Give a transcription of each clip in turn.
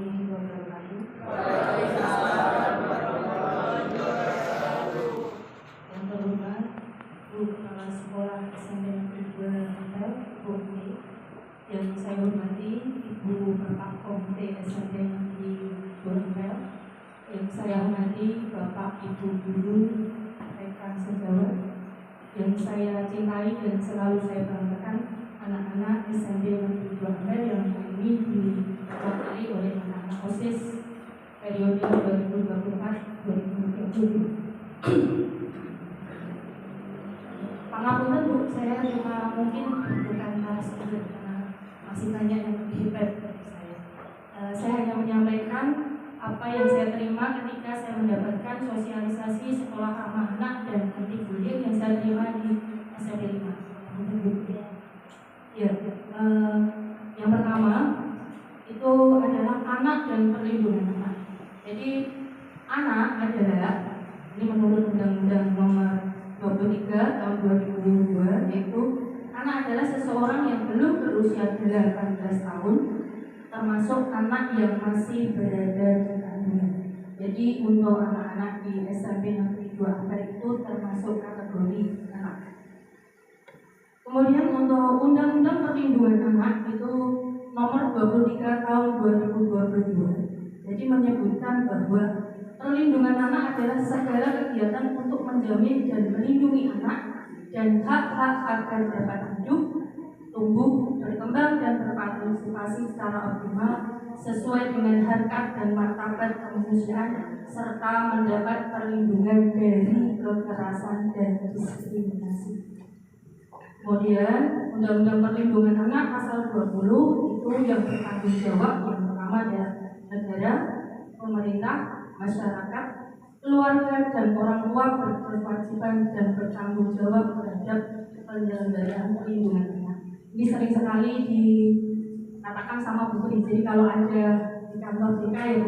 warahmatullahi wabarakatuh. Yang terhormat Bu Kepala Sekolah SMP Negeri 2 Tegal, Bu Uti. Yang saya hormati Ibu Bapak Komite SMP Negeri 2 Tegal. Yang saya hormati Bapak Ibu Guru rekan sejawat. Yang saya cintai dan selalu saya banggakan, anak-anak SMP Negeri 2 Tegal yang ini diwakili oleh anak-anak OSIS periode 2024-2030. Pangapunten Bu, saya cuma mungkin bukan narasumber karena masih banyak yang lebih hebat dari saya. Saya hanya menyampaikan apa yang saya terima ketika saya mendapatkan sosialisasi sekolah ramah anak dan anti bullying yang saya terima di SMP 5. Ya, yang pertama itu adalah anak dan perlindungan anak. Jadi anak adalah, ini menurut Undang-Undang Nomor 23 tahun 2002, yaitu anak adalah seseorang yang belum berusia 18 tahun, termasuk anak yang masih berada di kandungan. Jadi untuk anak-anak di SMP Negeri 2 Tegal itu termasuk kategori anak. Kemudian untuk Undang-Undang Perlindungan Anak itu nomor 23 tahun 2022. Jadi menyebutkan bahwa perlindungan anak adalah segala kegiatan untuk menjamin dan melindungi anak dan hak-hak agar dapat hidup, tumbuh, berkembang dan berpartisipasi secara optimal sesuai dengan harkat dan martabat kemanusiaan serta mendapat perlindungan dari kekerasan dan diskriminasi. Kemudian Undang-Undang Perlindungan Anak pasal 20 itu yang bertanggung jawab yang pertama adalah negara, pemerintah, masyarakat, keluarga dan orang tua berkewajiban dan bertanggung jawab terhadap penyelenggaraan perlindungan anak. Ini sering sekali dikatakan sama Bu Putri. Jadi kalau ada di kantor BK ya,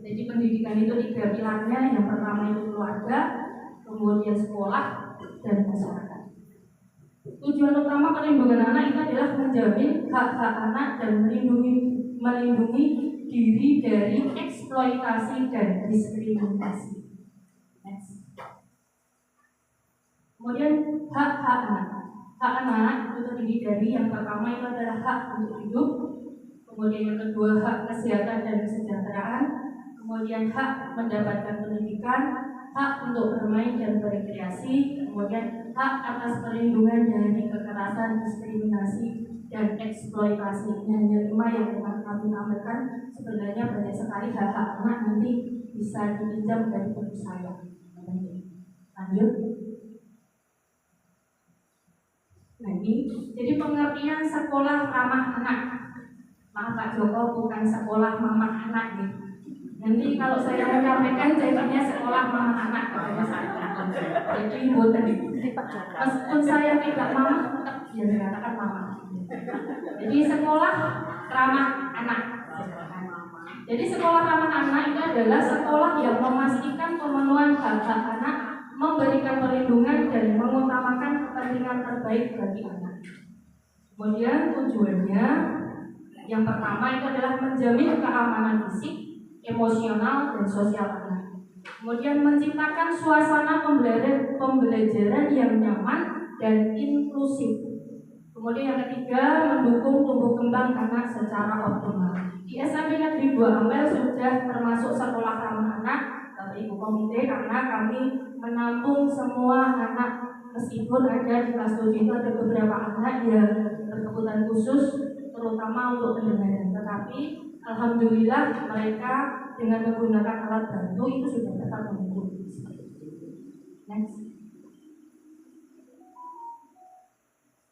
jadi pendidikan itu 3 pilarnya. Yang pertama itu keluarga, kemudian sekolah dan masyarakat. Tujuan utama perlindungan anak itu adalah menjamin hak-hak anak dan melindungi diri dari eksploitasi dan diskriminasi. Next. Kemudian hak-hak anak. Hak anak itu terdiri dari yang pertama itu adalah hak untuk hidup, kemudian yang kedua hak kesehatan dan kesejahteraan, kemudian hak mendapatkan pendidikan, hak untuk bermain dan berekreasi, kemudian hak atas perlindungan dari kekerasan, diskriminasi, dan eksploitasi. Ini hanya 5 yang kami tampilkan. Sebenarnya banyak sekali hak-hak anak nanti bisa dipinjam dari buku saya. Lanjut. Nah ini, jadi pengertian sekolah ramah anak. Maaf Pak Joko, bukan sekolah mamah anak nih. Nanti kalau saya menyampaikan jadinya sekolah mamah anak katanya saya. Jadi bukan. Meskipun saya tidak mamah, tetap dia dikatakan mamah. Jadi sekolah ramah anak. Jadi sekolah ramah anak itu adalah sekolah yang memastikan pemenuhan hak-hak anak, memberikan perlindungan dan mengutamakan kepentingan terbaik bagi anak. Kemudian tujuannya yang pertama itu adalah menjamin keamanan fisik, emosional dan sosial anak. Kemudian menciptakan suasana pembelajaran yang nyaman dan inklusif. Kemudian yang ketiga, mendukung tumbuh kembang anak secara optimal. Di SMP Negeri 2 Ampel sudah termasuk sekolah ramah anak, Bapak Ibu Komite, karena kami menampung semua anak. Meskipun ada di kelas 7 itu ada beberapa anak yang berkebutuhan khusus, terutama untuk pendengaran. Tetapi alhamdulillah mereka dengan menggunakan alat bantu itu sudah dapat mengikuti. Next.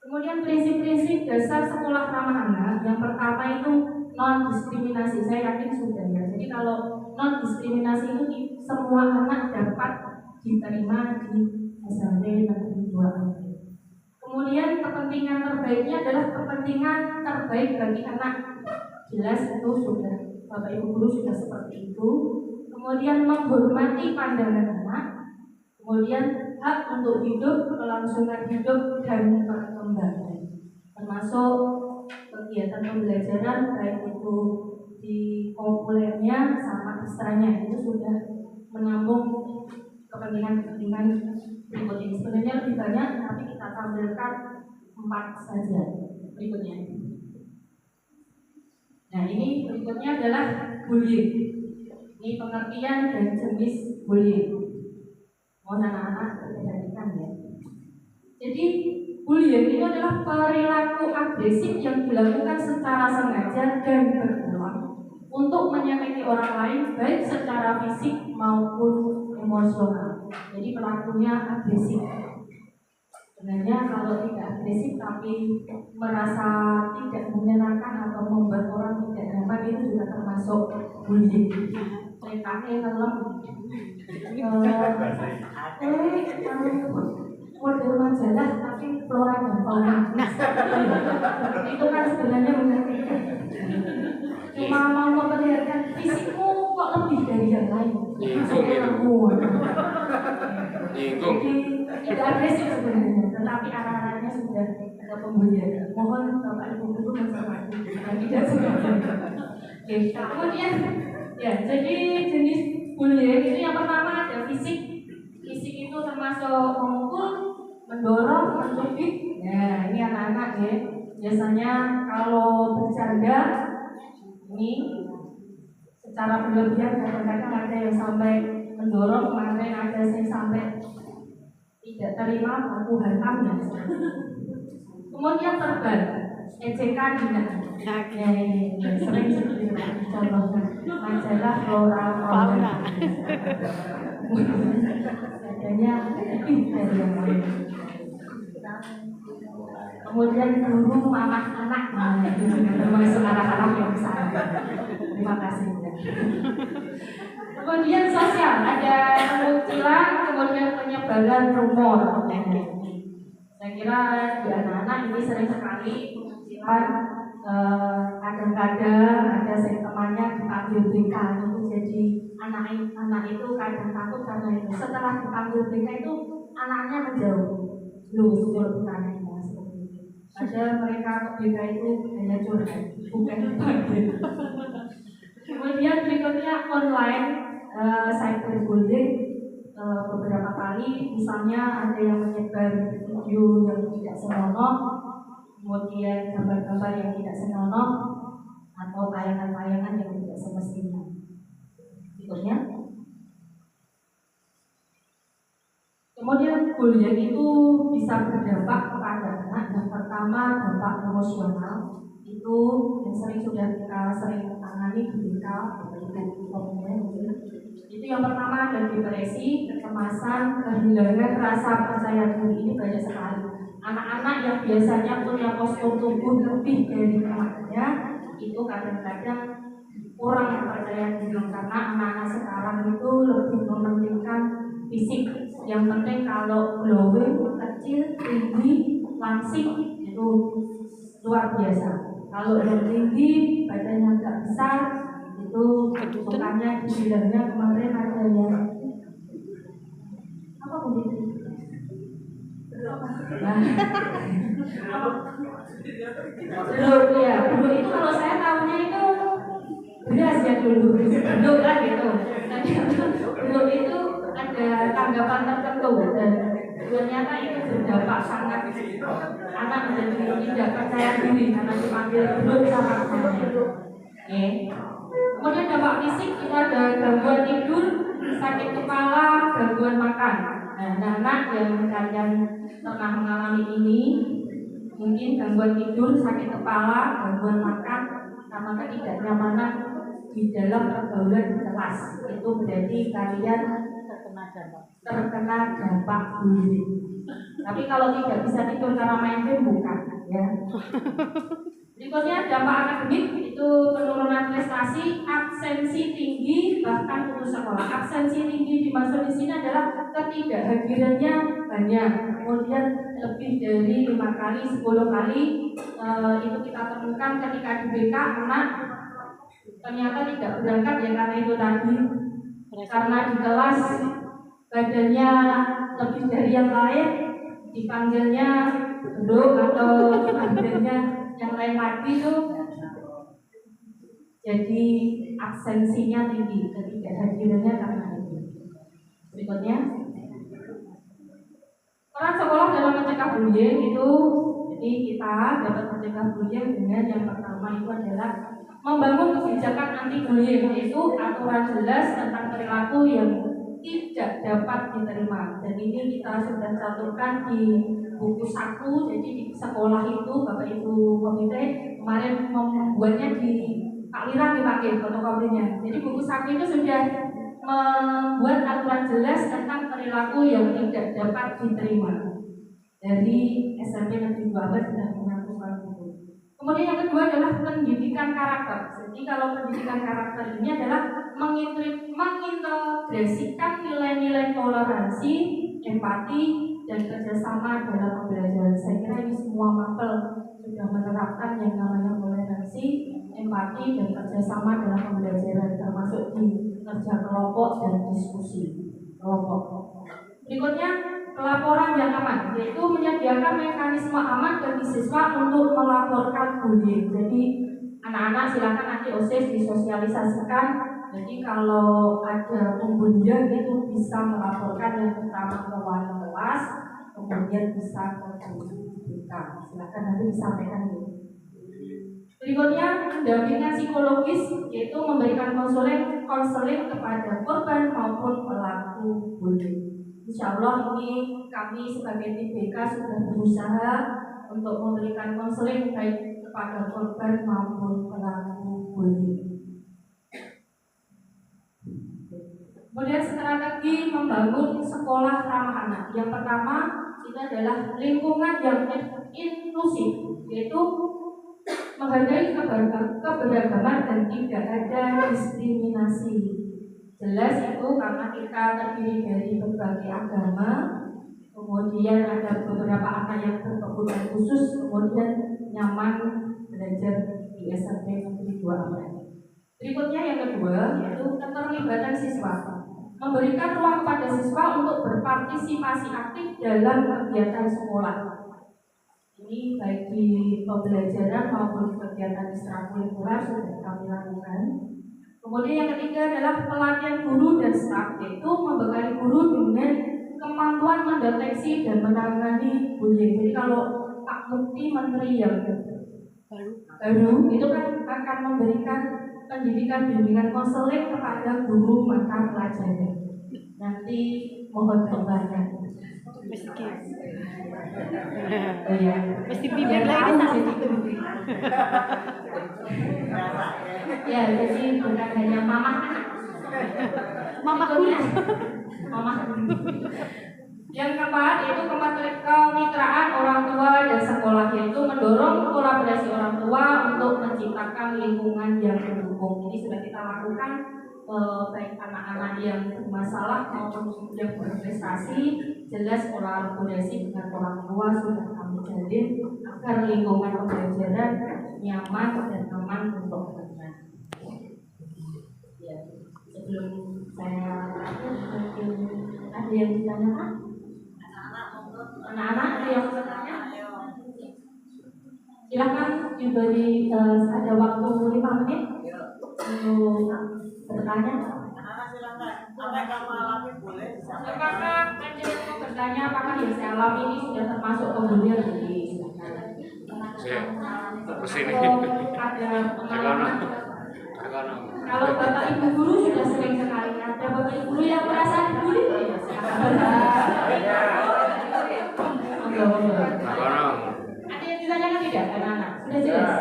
Kemudian prinsip-prinsip dasar sekolah ramah anak, yang pertama itu non-diskriminasi. Saya yakin sudah ya. Jadi kalau non-diskriminasi itu semua anak dapat diterima di SMP Negeri 2 Ampel. Kemudian kepentingan terbaiknya adalah kepentingan terbaik bagi anak. Jelas itu sudah Bapak Ibu Guru sudah seperti itu. Kemudian menghormati pandangan anak. Kemudian hak untuk hidup, kelangsungan hidup dan perkembangan, termasuk kegiatan pembelajaran baik itu di populernya sama ekstranya itu sudah menampung kepentingan-kepentingan berikut ini. Sebenarnya lebih banyak, tapi kita tampilkan 4 saja berikutnya. Nah, ini berikutnya adalah bullying. Ini pengertian dan jenis bullying. Mohon anak-anak perhatikan ya. Jadi bullying itu adalah perilaku agresif yang dilakukan secara sengaja dan berulang untuk menyakiti orang lain baik secara fisik maupun emosional. Jadi pelakunya agresif. Sebenarnya kalau tidak agresif tapi merasa tidak menyenangkan atau membuat orang tidak nyaman itu juga termasuk bullying. TKE model majalah tapi flora dan fauna. Itu kan sebenarnya menyakitkan. Cuma mau memperlihatkan fisikmu kok lebih dari yang lain. Jadi tidak agresif sebenarnya, tetapi arah-arahnya sudah ada pembulian. Mohon Bapak Ibu guru mencermati dan tidak sengaja. Oke, kemudian ya, jadi jenis bullying itu yang pertama ada fisik. Fisik itu termasuk memukul, mendorong, mencubit. Ya, ini anak-anak ya. Biasanya kalau bercanda ini secara berlebihan, kadang-kadang ada yang sampai mendorong, kemarin ada yang sampai tidak terima aku hantam ya. Kemudian terbang, ejekan hinaan. Ya, ini sering contohnya majalah flora fauna. Adanya lebih dari yang lain. Kemudian guru mamah anak, nah itu juga termasuk anak-anak yang besar. Terima kasih. Kemudian sosial, ada kemunculan, kemudian penyebaran rumor. Saya kira di anak-anak ini sering sekali kemunculan, kadang-kadang ada temannya dipanggil BK itu, jadi anak itu kadang takut karena itu. Setelah dipanggil BK itu anaknya menjauh, sudah bertanya. Padahal mereka BK itu hanya curhat, bukan dipanggil. Kemudian berikutnya online cyberbullying. Beberapa kali misalnya ada yang menyebar video yang tidak senonoh, kemudian gambar-gambar yang tidak senonoh, atau tayangan-tayangan yang tidak semestinya. Berikutnya, kemudian bullying itu bisa berdampak kepada anak. Yang pertama dampak emosional, itu yang sudah kita tangani di BK, itu yang pertama ada depresi, kecemasan, kehilangan rasa percaya diri. Ini banyak sekali. Anak-anak yang biasanya punya postur tubuh lebih dari temannya itu kadang-kadang kurang percaya diri karena anak-anak sekarang itu lebih mementingkan fisik. Yang penting kalau glowing, kecil, tinggi, langsing itu luar biasa. Kalau yang tinggi, badannya agak besar, itu bukannya dibilangnya kemarin ada yang apa begitu? Dulu itu kalau saya tahunya itu beras ya dulu kan gitu. Dulu itu ada tanggapan tertentu dan ternyata itu berdampak sangat anak menjadi tidak percaya diri karena dipanggil dulu sama temannya. Oke. Kemudian dampak fisik itu ada gangguan tidur, sakit kepala, gangguan makan. Nah, anak yang kalian pernah mengalami ini, mungkin gangguan tidur, sakit kepala, gangguan makan, sama ketidaknyamanan di dalam pergaulan kelas, itu berarti kalian terkena dampak bullying. Tapi kalau tidak bisa tidur karena main game bukan, ya. Berikutnya dampak akademik itu penurunan prestasi, absensi tinggi, bahkan putus sekolah. Absensi tinggi dimaksud di sini adalah ketidakhadirannya banyak, kemudian lebih dari 5 kali, 10 kali. Itu kita temukan ketika di BK anak ternyata tidak berangkat ya karena itu tadi, karena di kelas badannya lebih dari yang lain, dipanggilnya duduk atau dipanggilnya yang lain lagi tuh jadi absensinya tinggi, ketidakhadirannya karena itu. Berikutnya, peran sekolah dalam mencegah bullying itu, jadi kita dapat mencegah bullying dengan yang pertama itu adalah membangun kebijakan anti bullying, yaitu aturan jelas tentang perilaku yang tidak dapat diterima. Dan ini kita sudah cantumkan di buku saku. Jadi di sekolah itu Bapak Ibu komite kemarin membuatnya di Pak Lira dipakai fotokopinya. Jadi buku saku itu sudah membuat aturan jelas tentang perilaku yang tidak dapat diterima. Dari SMP Negeri 12 sudah mengaturkan itu. Kemudian yang kedua adalah pendidikan karakter. Jadi kalau pendidikan karakter ini adalah mengintegrasikan nilai-nilai toleransi, empati, dan kerjasama dalam pembelajaran. Saya kira ini semua mapel sudah menerapkan yang namanya toleransi, empati, dan kerjasama dalam pembelajaran, termasuk di kerja kelompok dan diskusi kelompok. Berikutnya, pelaporan yang aman, yaitu menyediakan mekanisme aman bagi siswa untuk melaporkan bullying. Jadi anak-anak silakan nanti OSIS disosialisasikan. Jadi kalau ada pembulian itu bisa melaporkan yang pertama ke wali kelas, kemudian bisa ke guru BK. Silakan nanti disampaikan ini. Berikutnya, pendampingan psikologis, yaitu memberikan konseling kepada korban maupun pelaku bullying. Insya Allah ini kami sebagai tim BK sudah berusaha untuk memberikan konseling baik kepada korban maupun pelaku bullying. Kemudian strategi membangun sekolah ramah anak. Yang pertama itu adalah lingkungan yang inklusif, yaitu menghargai keberagaman dan tidak ada diskriminasi. Jelas itu karena kita terdiri dari berbagai agama, kemudian ada beberapa anak yang berkebutuhan khusus, kemudian nyaman belajar di SMP Negeri 2. Berikutnya yang kedua yaitu keterlibatan siswa, memberikan ruang kepada siswa untuk berpartisipasi aktif dalam kegiatan sekolah. Ini baik di pembelajaran maupun di kegiatan ekstrakurikuler sudah kami lakukan. Kemudian yang ketiga adalah pelatihan guru dan staf, yaitu membekali guru dengan kemampuan mendeteksi dan menangani bullying. Jadi kalau Pak Mukti Menteri yang baru itu kan akan memberikan pendidikan bimbingan konseling kepada guru mata pelajaran. Nanti mohon doanya. Oh ya, mesti bimbing lagi ya, jadi bukan hanya mama guru. Yang keempat yaitu kemitraan orang tua dan sekolah, yaitu mendorong kolaborasi orang tua untuk menciptakan lingkungan yang mendukung. Ini sudah kita lakukan baik anak-anak yang bermasalah maupun yang berprestasi. Jelas kolaborasi dengan orang tua sudah kami jalin agar lingkungan pembelajaran nyaman dan aman untuk anak-anak. Ya, sebelum saya mungkin ada yang ditanyakan? Anak-anak ada yang bertanya? Silakan diberi ada waktu 5 menit untuk bertanya. Anak-anak silakan. Apa yang kamu alami boleh disampaikan. Apakah ada yang mau bertanya apakah yang saya alami ini sudah termasuk pembulian? Jadi silakan. Ada pengalaman? Kalau Bapak Ibu guru sudah sering sekali. Ada Bapak Ibu guru yang merasa dibully? Ada yang ditanyakan tidak, anak-anak? Sudah jelas?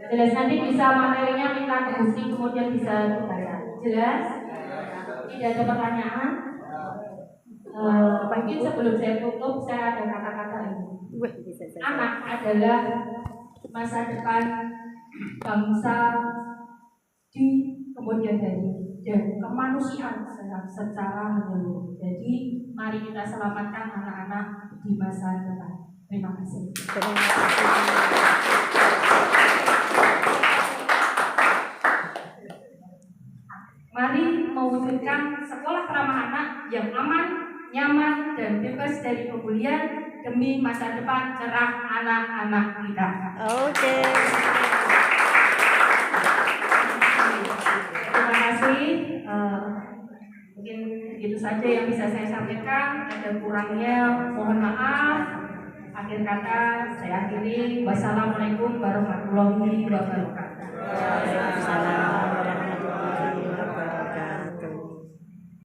Jelas, nanti bisa materinya minta ke Gusti, kemudian bisa dibaca. Jelas? Tidak ada pertanyaan? Mungkin sebelum saya tutup, saya ada kata-kata ini. Anak adalah masa depan bangsa di kemudian hari dan kemanusiaan secara menyeluruh. Jadi mari kita selamatkan anak-anak di masa depan. Terima kasih. Mari mewujudkan sekolah ramah anak yang aman, nyaman, dan bebas dari pembulian demi masa depan cerah anak-anak kita. Oke. Mungkin itu saja yang bisa saya sampaikan. Ada kurangnya mohon maaf. Akhir kata saya akhiri. Wassalamualaikum warahmatullahi wabarakatuh.